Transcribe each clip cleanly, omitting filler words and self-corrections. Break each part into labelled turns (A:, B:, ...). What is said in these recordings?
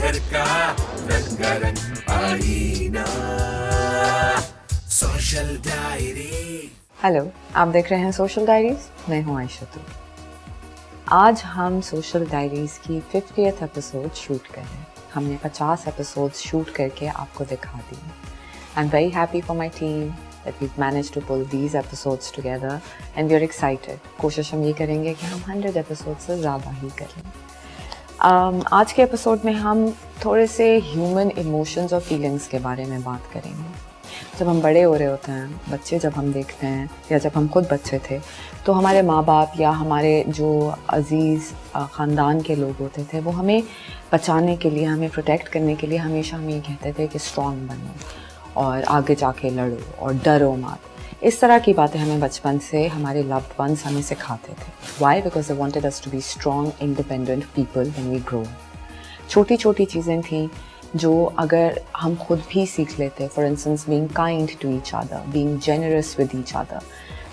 A: घर का रंगारंग आईना, सोशल डायरी।
B: हेलो, आप देख रहे हैं सोशल डायरीज। मैं हूं आयशा तू। आज हम सोशल डायरीज की 50th एपिसोड शूट कर रहे हैं। हमने 50 एपिसोड्स शूट करके आपको दिखा दिए। I am very happy for my team that we've managed to pull these episodes together and we are excited. कोशिश हम ये करेंगे कि हम 100 एपिसोड से ज़्यादा ही करें। आज के एपिसोड में हम थोड़े से ह्यूमन इमोशंस और फीलिंग्स के बारे में बात करेंगे। जब हम बड़े हो रहे होते हैं, बच्चे जब हम देखते हैं या जब हम खुद बच्चे थे, तो हमारे माँ बाप या हमारे जो अज़ीज़ ख़ानदान के लोग होते थे, वो हमें बचाने के लिए, हमें प्रोटेक्ट करने के लिए हमेशा हमें ये कहते थे कि स्ट्रॉन्ग बनो और आगे जाके लड़ो और डरो मत। इस तरह की बातें हमें बचपन से हमारे लव्ड वंस हमें सिखाते थे। Why? Because they wanted us to be strong independent people when we grow. छोटी छोटी चीज़ें थीं जो अगर हम खुद भी सीख लेते, for instance being kind to each other, being generous with each other.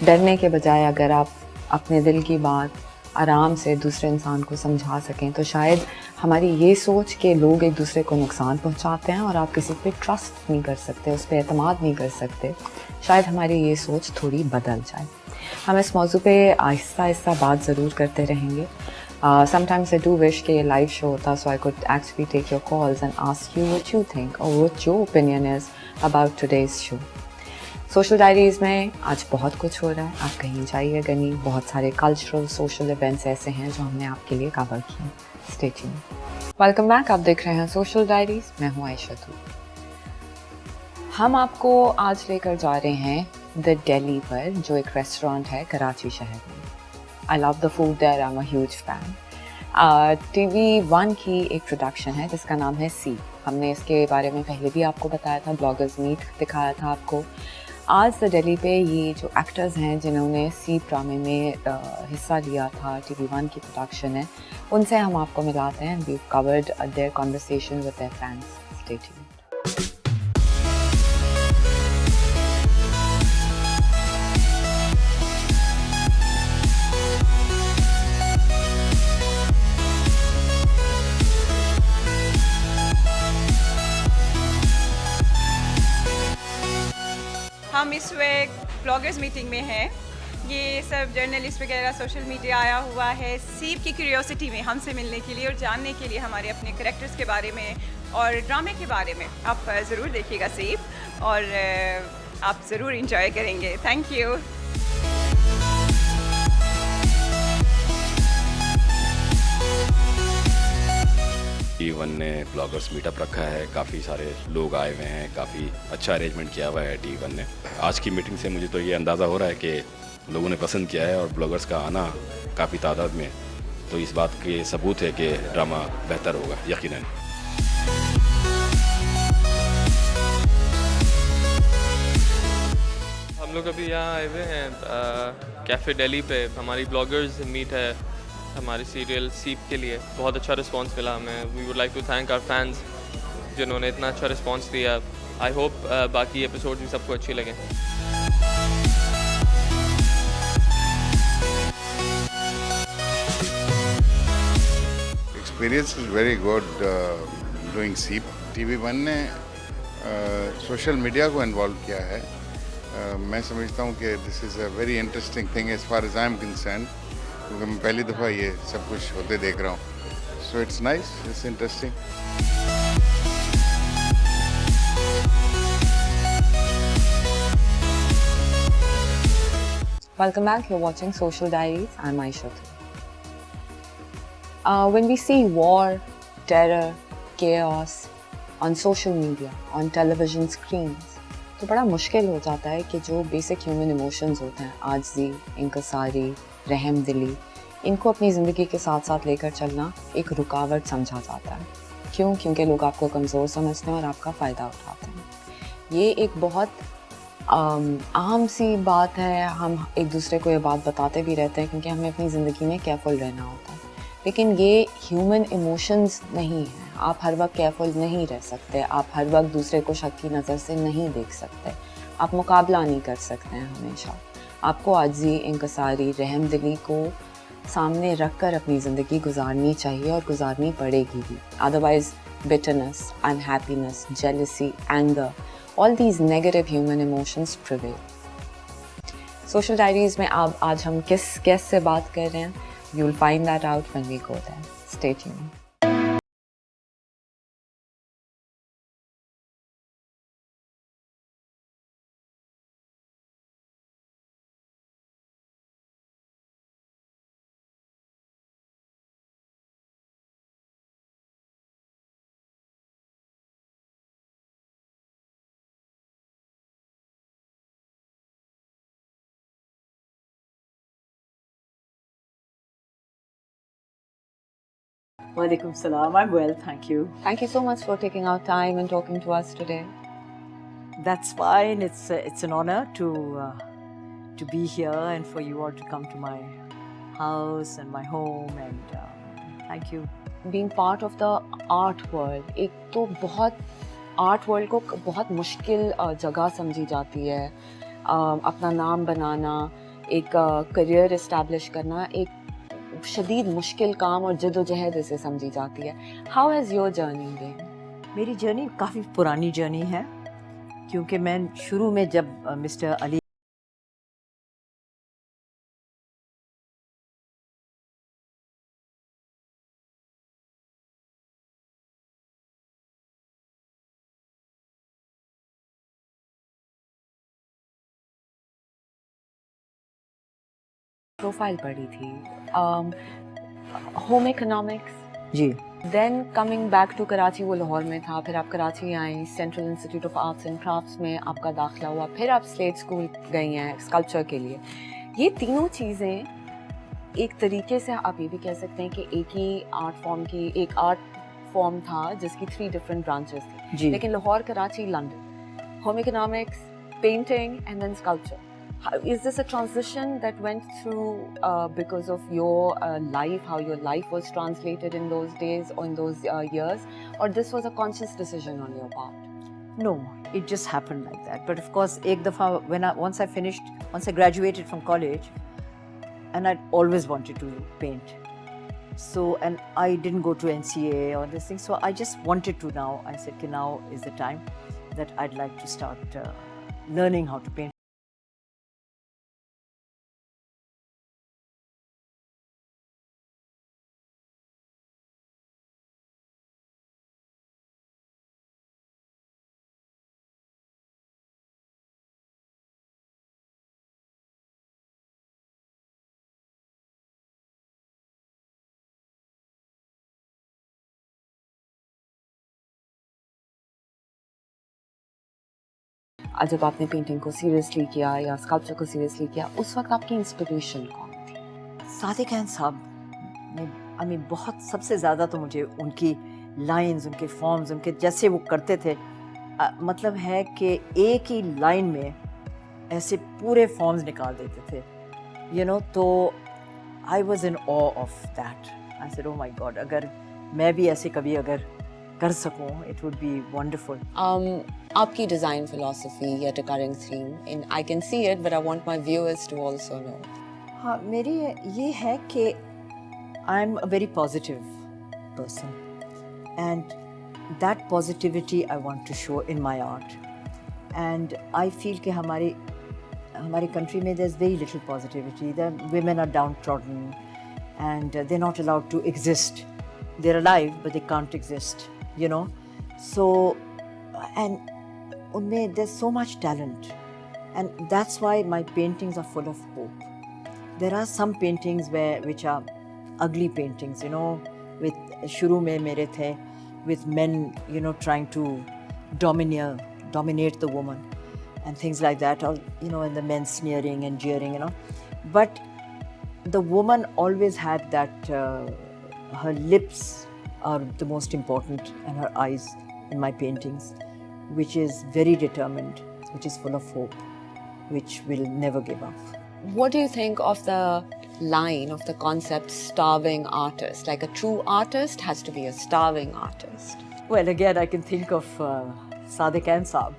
B: डरने के बजाय अगर आप अपने दिल की बात आराम से दूसरे इंसान को समझा सकें, तो शायद हमारी ये सोच कि लोग एक दूसरे को नुकसान पहुंचाते हैं और आप किसी पे ट्रस्ट नहीं कर सकते, उस पर एतमाद नहीं कर सकते, शायद हमारी ये सोच थोड़ी बदल जाए। हम इस मौजू पे आहिस्ता आहिस्ता बात ज़रूर करते रहेंगे। Sometimes I do wish कि ये लाइव शो होता, so I could actually take your calls and ask you what you think or what your opinion is about today's show. Social diaries में आज बहुत कुछ हो रहा है, आप कहीं जाइएगा नहीं। बहुत सारे कल्चरल सोशल इवेंट्स ऐसे हैं जो हमने आपके लिए कवर किए। Stay tuned. वेलकम बैक, आप देख रहे हैं सोशल डायरीज़। मैं हूँ आयशा तू। हम आपको आज लेकर जा रहे हैं द दिल्ली पर, जो एक रेस्टोरेंट है कराची शहर में। I love the food there, I'm a huge fan. TV1 की एक प्रोडक्शन है जिसका नाम है सी। हमने इसके बारे में पहले भी आपको बताया था, ब्लॉगर्स मीट दिखाया था आपको। आज द दिल्ली पे ये जो एक्टर्स हैं जिन्होंने सी ड्रामे में हिस्सा लिया था, TV1 की प्रोडक्शन है, उनसे हम आपको मिलाते हैं। We covered their conversation with their fans. Stay tuned.
C: हम इस वक्त ब्लॉगर्स मीटिंग में हैं। ये सब जर्नलिस्ट वगैरह सोशल मीडिया आया हुआ है सीप की क्यूरियोसिटी में हमसे मिलने के लिए और जानने के लिए हमारे अपने कैरेक्टर्स के बारे में और ड्रामे के बारे में। आप ज़रूर देखिएगा सीप और आप ज़रूर इंजॉय करेंगे। Thank you.
D: TV1 ने ब्लॉगर्स मीटअप रखा है, काफ़ी सारे लोग आए हुए हैं, काफ़ी अच्छा अरेंजमेंट किया हुआ है TV1 ने। आज की मीटिंग से मुझे तो ये अंदाज़ा हो रहा है कि लोगों ने पसंद किया है और ब्लॉगर्स का आना काफ़ी तादाद में, तो इस बात के सबूत है कि ड्रामा बेहतर होगा यकीनन।
E: हम लोग अभी यहाँ आए हुए हैं कैफ़े दिल्ली पे। हमारी ब्लॉगर्स मीट है हमारी सीरियल सीप के लिए। बहुत अच्छा रिस्पांस मिला हमें। We would like to thank our fans जिन्होंने इतना अच्छा रिस्पांस दिया। आई होप बाकी एपिसोड भी सबको अच्छी लगें।
F: Experience is very good doing SEEP. TV1 ने सोशल मीडिया को इन्वॉल्व किया है। मैं समझता हूँ कि this is a very interesting thing as far as I am concern, क्योंकि मैं पहली दफ़ा ये सब कुछ होते देख रहा हूँ। So it's nice, it's interesting.
B: Welcome back, you're watching Social Diaries. I'm Aisha. When we see war, terror, chaos on social media, on television screens, तो बड़ा मुश्किल हो जाता है कि जो बेसिक ह्यूमन इमोशंस होते हैं, आजिज़ी, इंकसारी, रहम दिली, इनको अपनी ज़िंदगी के साथ साथ लेकर चलना एक रुकावट समझा जाता है। क्यों? क्योंकि लोग आपको कमज़ोर समझते हैं और आपका फ़ायदा उठाते हैं। ये एक बहुत आम सी बात है। हम एक दूसरे को ये बात बताते भी रहते हैं क्योंकि हमें अपनी ज़िंदगी में केयरफुल रहना होता है। लेकिन ये ह्यूमन इमोशंस नहीं है। आप हर वक्त केयरफुल नहीं रह सकते, आप हर वक्त दूसरे को शक की नज़र से नहीं देख सकते, आप मुकाबला नहीं कर सकते हैं हमेशा। आपको आजिज़ी, इंकसारी, रहम दिली को सामने रख कर अपनी ज़िंदगी गुजारनी चाहिए और गुजारनी पड़ेगी भी। Otherwise bitterness, unhappiness, jealousy, anger, all these negative human emotions prevail. Social Diaries में अब आज हम किस guest से बात कर रहे हैं? You'll find that out when we go there. Stay tuned.
G: Walaikum salam. I'm well, thank you.
B: Thank you so much for taking out time and talking to us today.
G: That's fine. It's an honor to be here and for you all to come to my house and my home and thank you.
B: Being part of the art world, एक तो बहुत art world को बहुत मुश्किल जगह समझी जाती है. अपना नाम बनाना, एक करियर इस्टेब्लिश करना एक शदीद मुश्किल काम और जद्दोजहद इसे समझी जाती है. How has your journey been?
G: मेरी जर्नी काफ़ी पुरानी जर्नी है क्योंकि मैं शुरू में जब मिस्टर अली
B: प्रोफाइल पढ़ी थी, होम इकोनॉमिक्स,
G: जी
B: then coming back to Karachi, वो लाहौर में था, फिर आप कराची आई, central institute of arts and crafts में आपका दाखिला हुआ, फिर आप स्लेट स्कूल गई हैं स्कल्पचर के लिए. ये तीनों चीज़ें एक तरीके से आप ये भी कह सकते हैं कि एक ही आर्ट फॉर्म की एक आर्ट फॉर्म था जिसकी 3 डिफरेंट ब्रांचेस थी.
G: जी.
B: लेकिन Lahore, Karachi, London, home economics, painting and then sculpture. Is this a transition that went through because of your life, how your life was translated in those days or in those years, or this was a conscious decision on your part?
G: No, it just happened like that. But of course, ek dafa once I graduated from college, and I'd always wanted to paint. So, and I didn't go to NCA or this thing. So I just wanted to now. I said, okay, now is the time that I'd like to start learning how to paint.
B: जब आपने painting को seriously किया या sculpture को seriously किया, उस वक्त आपकी इंस्पिरेशन कौन थी?
G: सादिक खान साहब ने बहुत सबसे ज़्यादा तो मुझे उनकी लाइंस, उनके फॉर्म्स, उनके जैसे वो करते थे, मतलब है कि एक ही लाइन में ऐसे पूरे फॉर्म्स निकाल देते थे, यू नो. तो I was in awe of that. I said, oh my God, अगर मैं भी ऐसे कभी अगर कर सकूं, इट वुड बी वंडरफुल.
B: आपकी डिज़ाइन फिलॉसफी या recurring theme, in I can see it but I want my viewers to also know.
G: हाँ, मेरी ये है कि I am a very positive person and that positivity I want to show in my art. And I feel कि हमारी country में there is very little positivity. The women are downtrodden and they're not allowed to exist. They're alive but they can't exist, you know. So and unme there's so much talent, and that's why my paintings are full of hope. There are some paintings which are ugly paintings, you know, with shuru mein mere the with men, you know, trying to dominate the woman and things like that, or you know, and the men sneering and jeering, you know. But the woman always had that her lips are the most important, and her eyes in my paintings, which is very determined, which is full of hope, which will never give up.
B: What do you think of the line, of the concept starving artist? Like a true artist has to be a starving artist.
G: Well, again, I can think of Saadiq Khan Saab,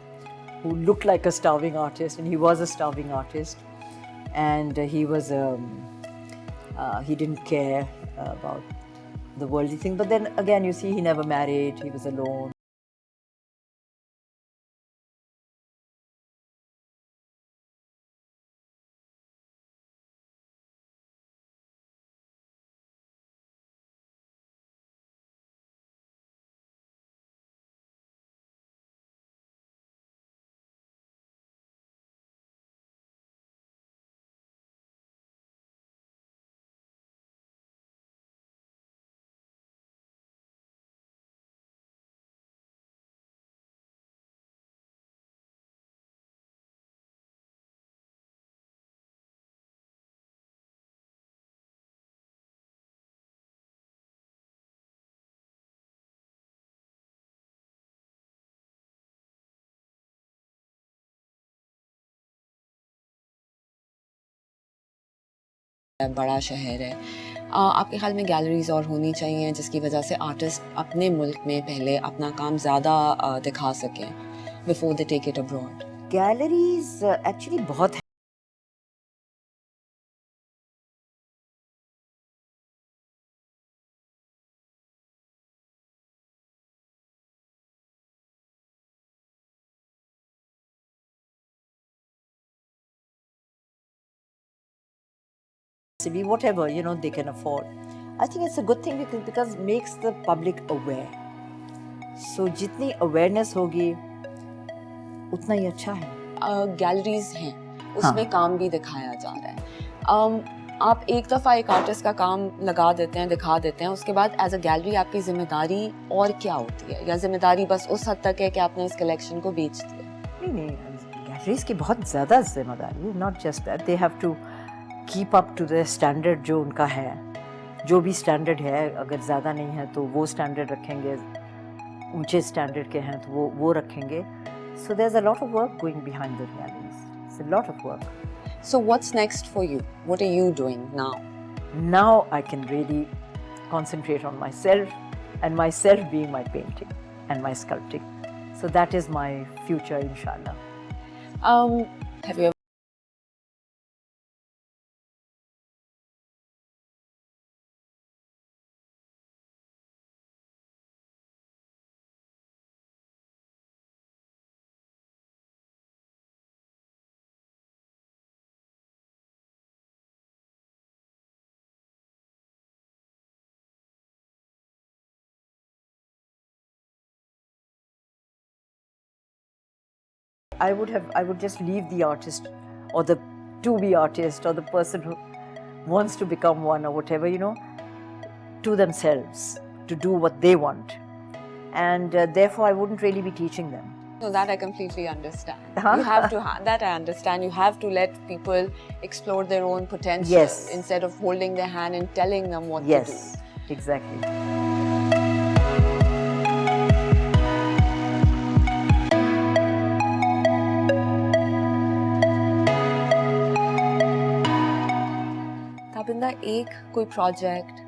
G: who looked like a starving artist, and he was a starving artist, and he was he didn't care about the worldly thing. But then again, you see, he never married, he was alone.
B: बड़ा शहर है, आपके ख्याल में galleries और होनी चाहिए जिसकी वजह से आर्टिस्ट अपने मुल्क में पहले अपना काम ज़्यादा दिखा सकें before they take it abroad?
G: Galleries actually बहुत be whatever they can afford. I think it's a good thing because makes the public aware. So जितनी awareness होगी उतना ही अच्छा है.
B: गैलरीज हैं, उसमें काम भी दिखाया जा रहा है. आप एक दफ़ा एक आर्टिस्ट का काम लगा देते हैं, दिखा देते हैं, उसके बाद एज अ गैलरी आपकी जिम्मेदारी और क्या होती है, या जिम्मेदारी बस उस हद तक है कि आपने इस कलेक्शन को बेच दिया?
G: नहीं, गैलरीज की बहुत ज़्यादा जिम्मेदारी है. Not just that, they have to keep up to the standard जो उनका है. जो भी स्टैंडर्ड है, अगर ज़्यादा नहीं है तो वो स्टैंडर्ड रखेंगे, ऊंचे स्टैंडर्ड के हैं तो वो रखेंगे. So there's a lot of work going behind the galleries. It's a lot of work.
B: So what's next for you? What are you doing now?
G: Now I can really concentrate on myself, and myself being my painting and my sculpting. So that is my future, inshallah.
B: Have you ever
G: I would just leave the artist or the to-be artist or the person who wants to become one or whatever, to themselves, to do what they want. And therefore, I wouldn't really be teaching them.
B: No, that I completely understand.
G: Huh?
B: You have to, that I understand. You have to let people explore their own potential
G: Yes.
B: instead of holding their hand and telling them what
G: Yes,
B: to do.
G: exactly.
B: Tabinda, एक कोई project,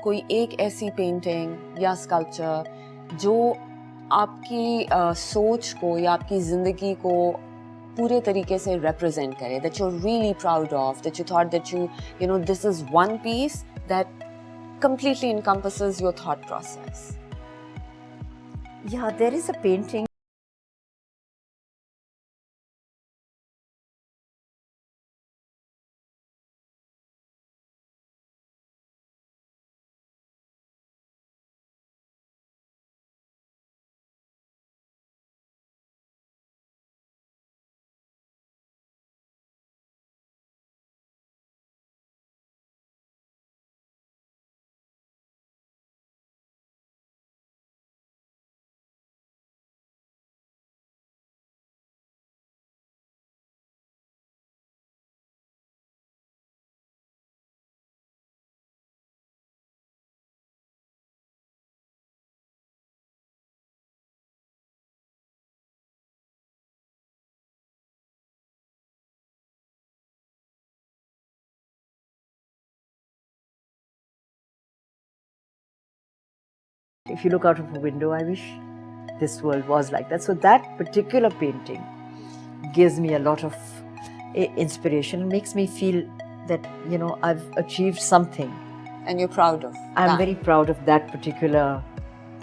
B: कोई एक ऐसी painting या sculpture जो आपकी सोच को या आपकी ज़िंदगी को पूरे तरीके से represent करे, that you're really proud of, that you thought that this is one piece that completely encompasses your thought process?
G: Yeah, there is a painting. If you look out of a window, I wish this world was like that. So that particular painting gives me a lot of inspiration. It makes me feel that, I've achieved something
B: and you're proud of
G: I'm
B: that.
G: very proud of that particular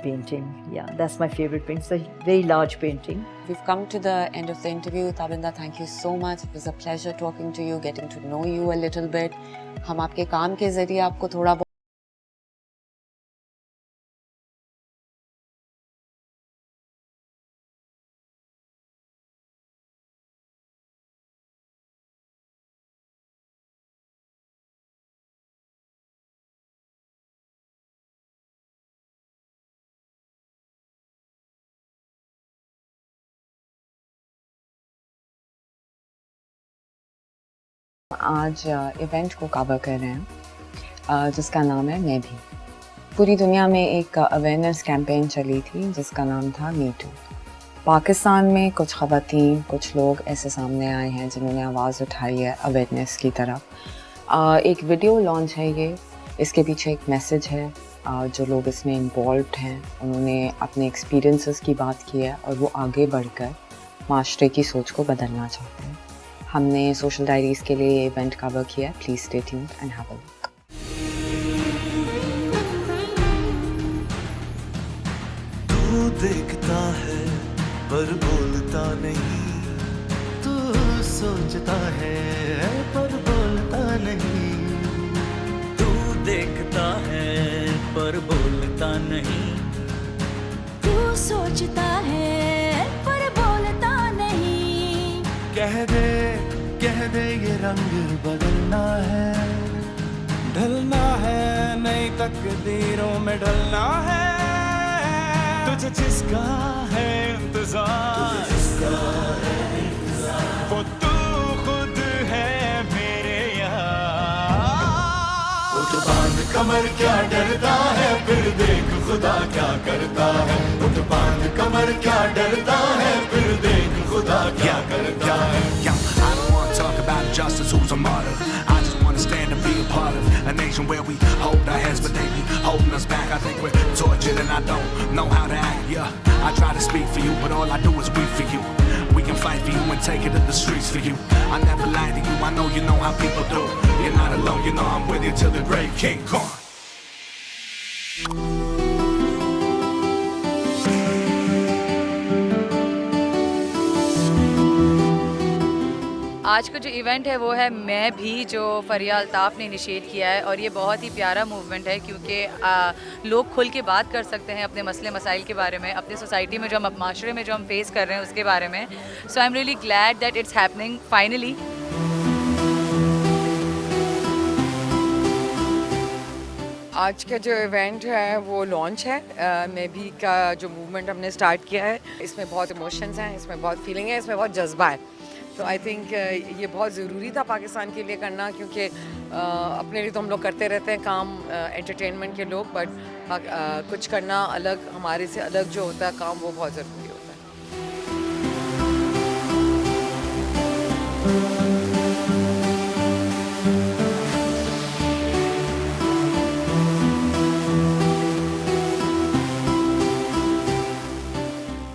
G: painting. Yeah, that's my favorite painting. It's a very large painting.
B: We've come to the end of the interview. Tabinda, thank you so much. It was a pleasure talking to you, getting to know you a little bit. हम आपके काम के जरिए आपको थोड़ा बहुत आज event को कवर कर रहे हैं जिसका नाम है मैं भी। पूरी दुनिया में एक अवेयरनेस कैंपेन चली थी जिसका नाम था मी टू। पाकिस्तान में कुछ ख़वातीन, कुछ लोग ऐसे सामने आए हैं जिन्होंने आवाज़ उठाई है अवेयरनेस की तरफ। एक वीडियो लॉन्च है ये, इसके पीछे एक मैसेज है। जो लोग इसमें इन्वॉल्व्ड हैं उन्होंने अपने एक्सपीरियंसेस की बात की है और वो आगे बढ़कर माशरे की सोच को बदलना चाहते हैं। हमने सोशल डायरीज़ के लिए ये इवेंट कवर किया है। Please stay tuned and have a look.
A: तू देखता है पर बोलता नहीं, तू सोचता है पर बोलता नहीं, तू देखता है पर बोलता नहीं,
H: तू सोचता है पर बोलता नहीं।
A: कह दे ये रंग बदलना है, ढलना है नई तकदीरों में ढलना है। तुझे जिसका है इंतजार, वो तू खुद है मेरे यार। उठ बांध कमर क्या डरता है, फिर देख खुदा क्या करता है। उठ बांध कमर क्या डरता है, फिर देख खुदा क्या करता है।
I: I don't wanna talk about justice, who's a martyr. I just wanna stand and be a part of a nation where we hold our heads, but they be holding us back. I think we're tortured and I don't know how to act. Yeah, I try to speak for you, but all I do is weep for you. We can fight for you and take it to the streets for you. I never lied to you, I know you know how people do. You're not alone, you know I'm with you till the grave. King Kong.
J: आज का जो event है वो है मैं भी, जो फरिया अल्ताफ़ ने इनिशिएट किया है। और ये बहुत ही प्यारा मूवमेंट है क्योंकि लोग खुल के बात कर सकते हैं अपने मसले मसाइल के बारे में, अपने सोसाइटी में जो हम माशरे में जो हम फेस कर रहे हैं उसके बारे में। So I am really glad that it's happening finally.
K: आज का जो इवेंट है वो लॉन्च है मैं भी का जो मूवमेंट हमने स्टार्ट किया है। इसमें बहुत इमोशंस हैं, इसमें बहुत फीलिंग है, इसमें बहुत जज्बा है। तो आई थिंक ये बहुत ज़रूरी था पाकिस्तान के लिए करना, क्योंकि अपने लिए तो हम लोग करते रहते हैं काम एंटरटेनमेंट के लोग, बट कुछ करना अलग, हमारे से अलग जो होता है काम, वो बहुत ज़रूरी होता है।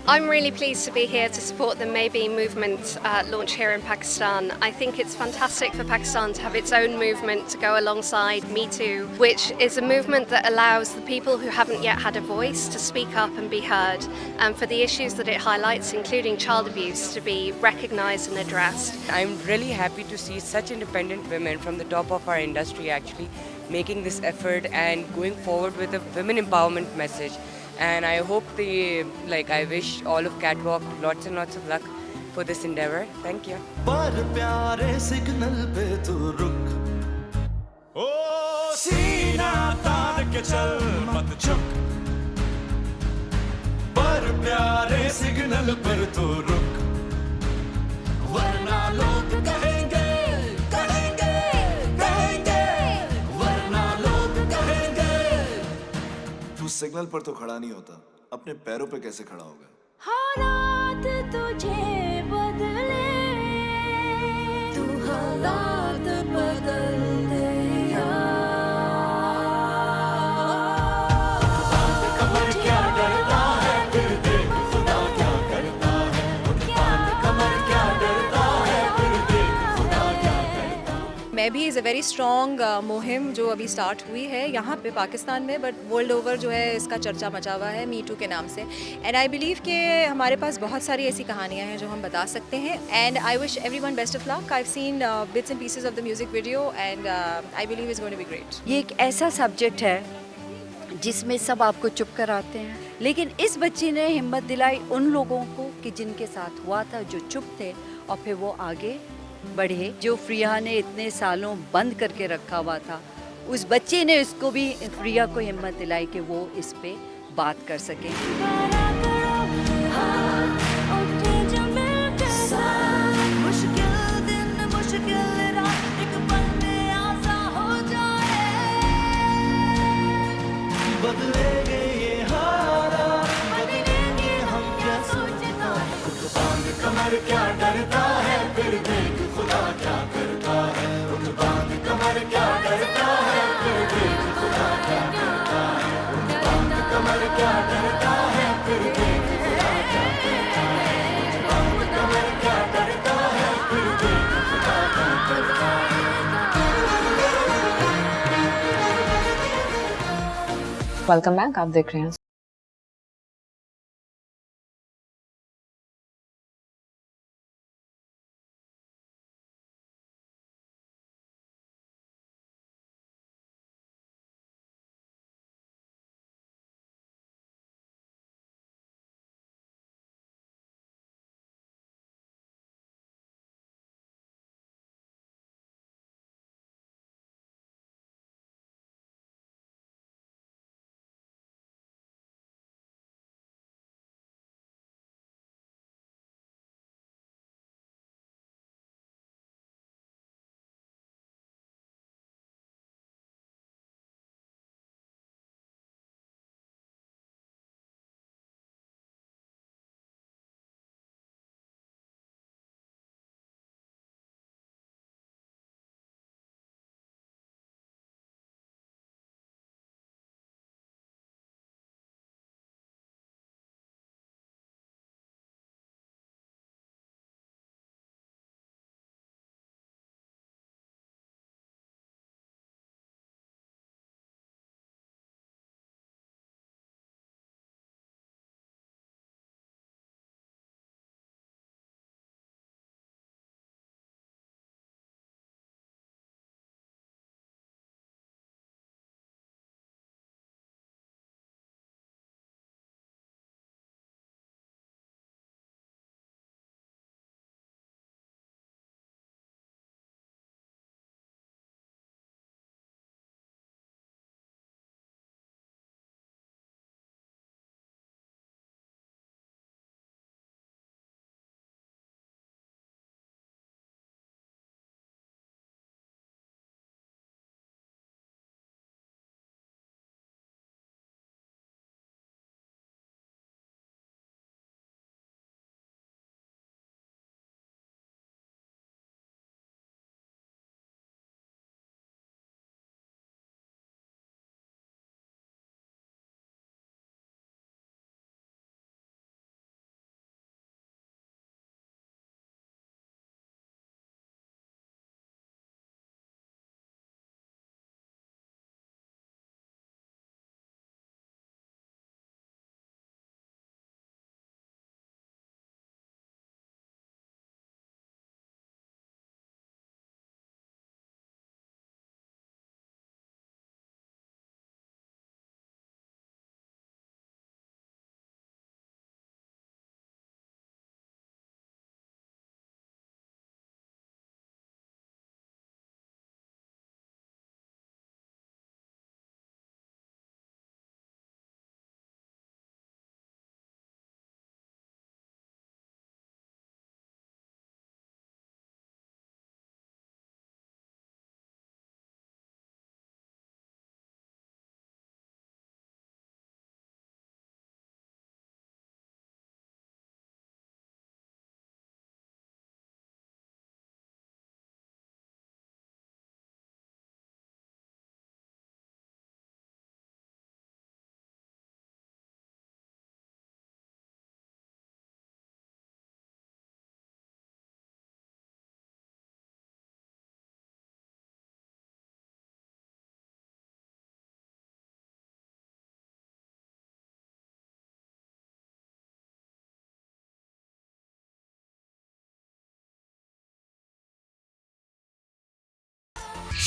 L: I'm really pleased to be here to support the Maybe movement launch here in Pakistan. I think it's fantastic for Pakistan to have its own movement to go alongside Me Too, which is a movement that allows the people who haven't yet had a voice to speak up and be heard, and for the issues that it highlights, including child abuse, to be recognised and addressed.
M: I'm really happy to see such independent women from the top of our industry actually making this effort and going forward with a women empowerment message. And I hope I wish all of Catwalk lots and lots of luck for this endeavor. Thank you.
A: पर प्यारे signal पे तू रुक, ओ सीना तान के चल मत झुक। पर प्यारे सिग्नल पर तू रुक, वरना लोग कहेंगे कहेंगे कहेंगे, वरना लोग कहेंगे।
N: तू सिग्नल पर तो खड़ा नहीं होता, अपने पैरों पे कैसे खड़ा होगा?
H: हालात तुझे बदले, तू हालात बदल दे
A: कमर क्या डरता है, फिर देख खुदा क्या करता है। कमर क्या डरता है, फिर देख खुदा क्या करता है।
J: मैं
O: अभी इज़ अ वेरी स्ट्रॉन्ग मुहिम जो अभी स्टार्ट हुई है यहाँ पे पाकिस्तान में, बट वर्ल्ड ओवर जो है इसका चर्चा मचा हुआ है मी टू के नाम से। एंड आई बिलीव कि हमारे पास बहुत सारी ऐसी कहानियाँ हैं जो हम बता सकते हैं। And I wish everyone best of luck. I have seen bits and pieces of the music video and I believe is going to be great.
P: ये एक ऐसा सब्जेक्ट है जिसमें सब आपको चुप कराते हैं, लेकिन इस बच्ची ने हिम्मत दिलाई उन लोगों को कि जिनके साथ हुआ था, जो चुप थे, और फिर वो आगे बढ़े। जो फ्रिया ने इतने सालों बंद करके रखा हुआ था, उस बच्चे ने इसको भी, फ्रिया को हिम्मत दिलाई कि वो इस पे बात कर सके।
A: बदलेंगे ये हालात, बदलेंगे हम क्या सोचता है। उठ बांध कमर क्या डरता है, फिर देख खुदा क्या करता है। उठ बांध कमर क्या डरता है, फिर देख खुदा क्या करता है। उठ बांध कमर क्या डरता है, फिर देख खुदा क्या करता है। उठ बांध कमर क्या डरता है, फिर देख खुदा क्या करता है।
B: वेलकम बैक, आप देख रहे हैं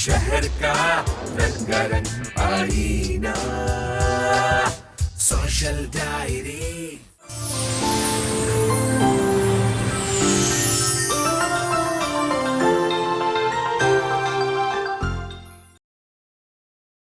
I: शहर का रंगारंग आईना, सोशल डायरी।